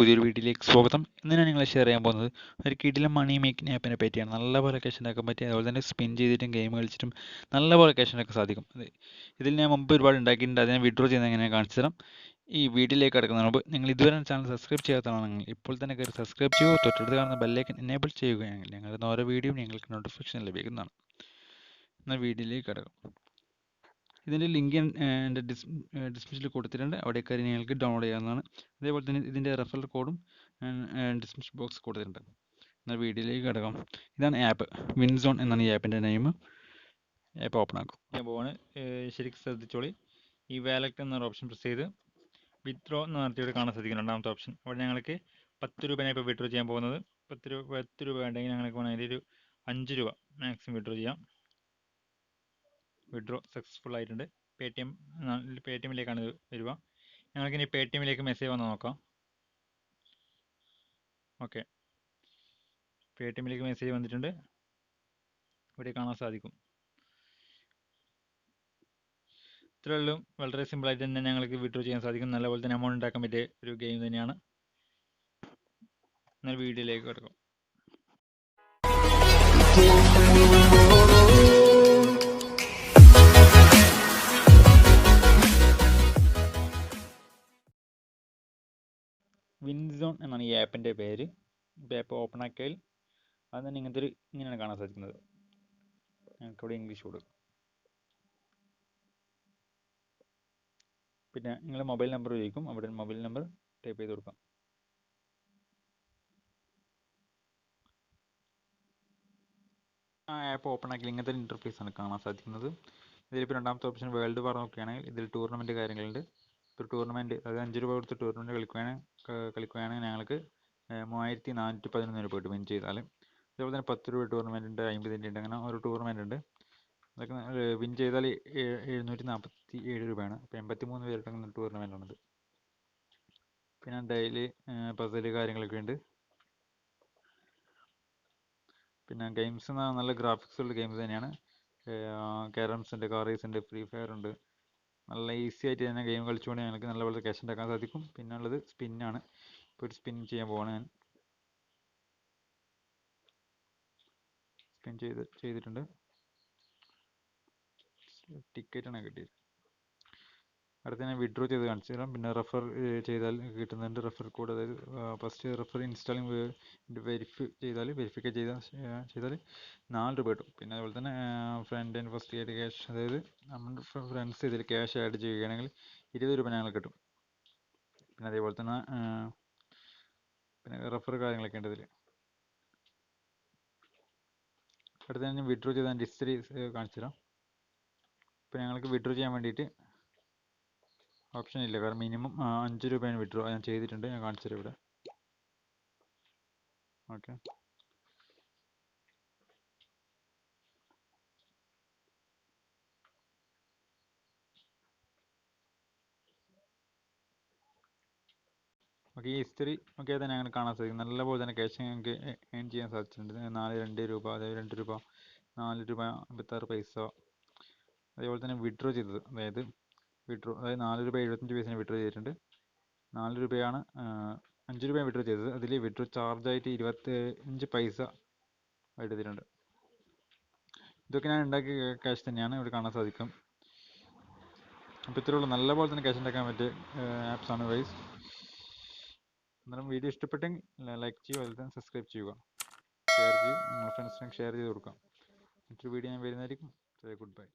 പുതിയൊരു വീഡിയോയിലേക്ക് സ്വാഗതം. ഇന്ന് ഞാൻ നിങ്ങളെ ഷെയർ ചെയ്യാൻ പോകുന്നത് ഒരു കിടിലൻ മണി മേക്കിംഗ് ആപ്പിനെ പറ്റിയാണ്. നല്ലപോലെ ക്യാഷ് ഉണ്ടാക്കാൻ പറ്റിയ, അതുപോലെ തന്നെ സ്പിൻ ചെയ്തിട്ടും ഗെയിം കളിച്ചിട്ടും നല്ലപോലെ ക്യാഷ് ഉണ്ടാക്കാൻ സാധിക്കും. ഇതിൽ ഞാൻ മുമ്പ് ഒരുപാട് ഉണ്ടാക്കിയിട്ടുണ്ട്. അതിനെ വിഡ്രോ ചെയ്യുന്നത് എങ്ങനെ കാണിച്ചു തരാം. ഈ വീഡിയോയിലേക്ക് കിടക്കുന്നതിന് മുമ്പ് നിങ്ങൾ ഇതുവരെ ചാനൽ സബ്സ്ക്രൈബ് ചെയ്യാത്തതാണെങ്കിൽ ഇപ്പോൾ തന്നെ കയറി സബ്സ്ക്രൈബ് ചെയ്യുക. തൊട്ടടുത്ത് കാണുന്ന ബെല്ലൈക്കൻ എനേബിൾ ചെയ്യുകയാണെങ്കിൽ ഞങ്ങളുടെ ഓരോ വീഡിയോ നിങ്ങൾക്ക് നോട്ടിഫിക്കേഷൻ ലഭിക്കുന്നതാണ്. എന്നാൽ വീഡിയോയിലേക്ക് കിടക്കും. ഇതിൻ്റെ ലിങ്ക് ഞാൻ എൻ്റെ ഡിസ്ക്രിപ്ഷനിൽ കൊടുത്തിട്ടുണ്ട്. അവിടെ കയറി നിങ്ങൾക്ക് ഡൗൺലോഡ് ചെയ്യാവുന്നതാണ്. അതേപോലെ തന്നെ ഇതിൻ്റെ റെഫറൽ കോഡും ഡിസ്ക്രിപ്ഷൻ ബോക്സ് കൊടുത്തിട്ടുണ്ട്. എന്നാൽ വീഡിയോയിലേക്ക് കിടക്കാം. ഇതാണ് ആപ്പ്. വിൻസോൺ എന്നാണ് ഈ ആപ്പിൻ്റെ നെയിം. ആപ്പ് ഓപ്പൺ ആക്കും. ഞാൻ പോവാണ്. ശരിക്കും ശ്രദ്ധിച്ചോളി. ഈ വാലറ്റ് എന്നൊരു ഓപ്ഷൻ പ്രസ് ചെയ്ത് വിത്ഡ്രോ എന്ന് നടത്തിയിട്ട് കാണാൻ സാധിക്കും. രണ്ടാമത്തെ ഓപ്ഷൻ. അവിടെ ഞങ്ങൾക്ക് 10 രൂപയാണ് ഇപ്പോൾ വിഡ്രോ ചെയ്യാൻ പോകുന്നത്. 10 രൂപ ഉണ്ടെങ്കിൽ ഞങ്ങൾക്ക് വേണമെങ്കിൽ ഒരു 5 രൂപ മാക്സിമം വിഡ്രോ ചെയ്യാം. വിഡ്രോ സക്സസ്ഫുൾ ആയിട്ടുണ്ട്. പേടിഎമ്മിലേക്കാണ് ഇത് വരിക. ഞങ്ങൾക്കിനി പേടിഎമ്മിലേക്ക് മെസ്സേജ് വന്ന് നോക്കാം. ഓക്കെ, പേടിഎമ്മിലേക്ക് മെസ്സേജ് വന്നിട്ടുണ്ട്. ഇവിടെ കാണാൻ സാധിക്കും. ഇത്രയുള്ളൂ. വളരെ സിമ്പിളായിട്ട് തന്നെ ഞങ്ങൾക്ക് വിഡ്രോ ചെയ്യാൻ സാധിക്കും. നല്ലപോലെ തന്നെ എമൗണ്ട് ഉണ്ടാക്കാൻ പറ്റിയ ഒരു ഗെയിം തന്നെയാണ്. എന്നാൽ വീഡിയോയിലേക്ക് കിടക്കും. വിൻസോൺ എന്നാണ് ഈ ആപ്പിൻ്റെ പേര്. ആപ്പ് ഓപ്പൺ ആക്കിയാൽ അത് തന്നെ ഇങ്ങനെയാണ് കാണാൻ സാധിക്കുന്നത്. ഞങ്ങൾക്കിവിടെ ഇംഗ്ലീഷ് കൊടുക്കും. പിന്നെ നിങ്ങൾ മൊബൈൽ നമ്പർ ചോദിക്കും. അവിടെ മൊബൈൽ നമ്പർ ടൈപ്പ് ചെയ്ത് കൊടുക്കാം. ആ ആപ്പ് ഓപ്പൺ ആക്കി ഇങ്ങനത്തെ ഒരു ഇൻ്റർഫേസ് ആണ് കാണാൻ സാധിക്കുന്നത്. ഇതിലിപ്പോൾ രണ്ടാമത്തെ ഓപ്ഷൻ വേൾഡ് വാർ നോക്കുകയാണെങ്കിൽ ഇതിൽ ടൂർണമെൻറ്റ് കാര്യങ്ങളുണ്ട്. ഇപ്പോൾ ടൂർണമെൻറ്റ്, അതായത് 5 രൂപ കൊടുത്ത് ടൂർണമെൻറ്റ് കളിക്കുകയാണെങ്കിൽ ഞങ്ങൾക്ക് 3411 രൂപ കിട്ടും വിൻ ചെയ്താൽ. അതേപോലെ തന്നെ 10 രൂപ ടൂർണമെൻറ്റ് ഉണ്ട്, 50 ഉണ്ട്, അങ്ങനെ ഒരു ടൂർണമെൻറ്റ് ഉണ്ട്. അതൊക്കെ വിൻ ചെയ്താൽ 747 രൂപയാണ്. അപ്പോൾ 83 പേരുടെ ടൂർണമെൻറ്റാണിത്. പിന്നെ ഡെയിലി പസിൽ കാര്യങ്ങളൊക്കെ ഉണ്ട്. പിന്നെ ഗെയിംസ് നല്ല ഗ്രാഫിക്സ് ഉള്ള ഗെയിംസ് തന്നെയാണ്. കാരംസ് ഉണ്ട്, കാർ റേസ് ഉണ്ട്, ഫ്രീ ഫയർ ഉണ്ട്. നല്ല ഈസി ആയിട്ട് തന്നെ ഗെയിം കളിച്ചുകൊണ്ട് ഞങ്ങൾക്ക് നല്ലപോലെ ക്യാഷ് ഉണ്ടാക്കാൻ സാധിക്കും. പിന്നെ ഉള്ളത് സ്പിന്നാണ്. ഇപ്പോൾ ഒരു സ്പിൻ ചെയ്യാൻ പോവാണ് ഞാൻ. സ്പിൻ ചെയ്തിട്ടുണ്ട്. ടിക്കറ്റാണ് കിട്ടിയത്. അടുത്ത ഞാൻ വിഡ്രോ ചെയ്ത് കാണിച്ചു തരാം. പിന്നെ റെഫർ ചെയ്താൽ കിട്ടുന്നുണ്ട് റെഫർ കോഡ്. അതായത് ഫസ്റ്റ് റെഫർ ഇൻസ്റ്റാളിങ് വെരിഫൈ ചെയ്താൽ 4 രൂപ കിട്ടും. പിന്നെ അതുപോലെ തന്നെ friend and first aid cash, അതായത് നമ്മുടെ ഫ്രണ്ട്സ് ഇതിൽ ക്യാഷ് ആഡ് ചെയ്യുകയാണെങ്കിൽ 20 രൂപ ഞങ്ങൾക്ക് കിട്ടും. പിന്നെ അതേപോലെ തന്നെ പിന്നെ റെഫർ കാര്യങ്ങളൊക്കെ ഉണ്ട് ഇതിൽ. അടുത്ത ഞാൻ വിഡ്രോ ചെയ്താൽ ഹിസ്റ്ററി കാണിച്ചു തരാം. ഇപ്പോൾ ഞങ്ങൾക്ക് വിഡ്രോ ചെയ്യാൻ വേണ്ടിയിട്ട് ഓപ്ഷൻ ഇല്ല, കാരണം മിനിമം 5 രൂപയാണ് വിഡ്രോ ഞാൻ ചെയ്തിട്ടുണ്ട്. ഞാൻ കാണിച്ചു തരാം ഇവിടെ. ഓക്കെ, ഈ ഹിസ്റ്ററി ഒക്കെ തന്നെ അങ്ങനെ കാണാൻ സാധിക്കും. നല്ലപോലെ തന്നെ ക്യാഷ് ഞങ്ങൾക്ക് ഏൺ ചെയ്യാൻ സാധിച്ചിട്ടുണ്ട്. 2 രൂപ, അതായത് 2 രൂപ, 4 രൂപ 56 പൈസ. അതേപോലെ തന്നെ വിഡ്രോ ചെയ്തത്, അതായത് 4 രൂപ 75 പൈസയാണ് വിഡ്രോ ചെയ്തിട്ടുണ്ട്. 4 രൂപയാണ് 5 രൂപയാണ് വിഡ്രോ ചെയ്തത്. അതിൽ വിഡ്രോ ചാർജായിട്ട് 25 പൈസ എടുത്തിട്ടുണ്ട്. ഇതൊക്കെ ഞാൻ ഉണ്ടാക്കിയ ക്യാഷ് തന്നെയാണ്, ഇവിടെ കാണാൻ സാധിക്കും. അപ്പോൾ ഇത്രയുള്ള നല്ലപോലെ തന്നെ ക്യാഷ് ഉണ്ടാക്കാൻ പറ്റിയ ആപ്സാണ് ഗൈസ്. അന്നേരം വീഡിയോ ഇഷ്ടപ്പെട്ടെങ്കിൽ ലൈക്ക് ചെയ്യുക, അതുപോലെ തന്നെ സബ്സ്ക്രൈബ് ചെയ്യുക, ഷെയർ ചെയ്യും, നിങ്ങളുടെ ഫ്രണ്ട്സിനൊക്കെ ഷെയർ ചെയ്ത് കൊടുക്കാം. മറ്റൊരു വീഡിയോ ഞാൻ വരുന്നതായിരിക്കും. Good bye.